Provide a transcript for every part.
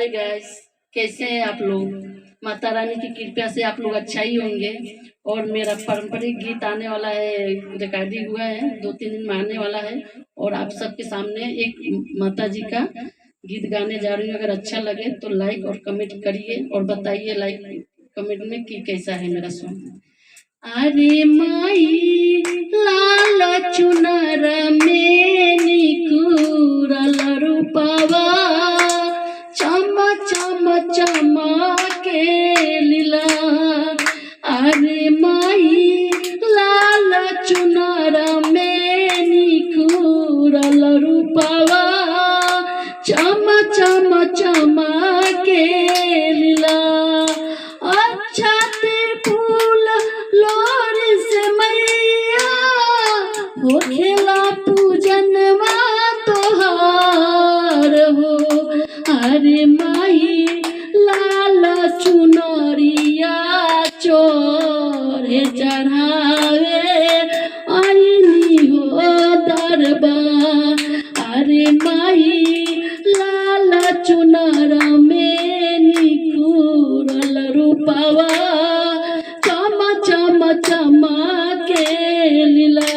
Hi guys, कैसे हैं आप लोग। माता रानी की कृपा से आप लोग अच्छा ही होंगे। और मेरा पारंपरिक गीत आने वाला है, रिकॉर्डिंग हुआ है, 2-3 दिन में आने वाला है। और आप सबके सामने एक माता जी का गीत गाने जा रही हूँ। अगर अच्छा लगे तो लाइक और कमेंट करिए और बताइए लाइक कमेंट में कि कैसा है मेरा सॉन्ग। अरे माई लाल चुनर में निकुरल रूपवा चम चम चमके लीला। अरे माई लाल चुनर में निकुरल रूपवा चम चम चमके लीला। अच्छा फूल लोरी से मैया हो खेला पूजनवा तोहार हो। अरे माई लाल चुनरिया चोरे चढ़ावे आईनी हो दरबार। अरे माई लाल चुनर में निकुरल रूपवा चम चम चमके लीला।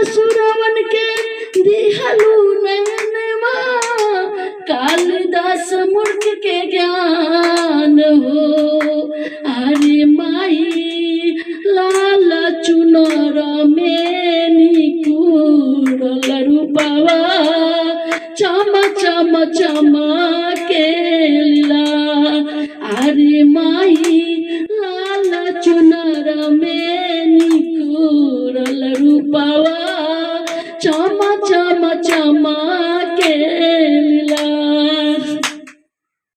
सुरवन के दिहलू नयनमा कालिदास मूर्ख के ज्ञान हो। अरे माई लाल चुनर में निकुरल रूपवा चम चम चमके लीला। अरे माई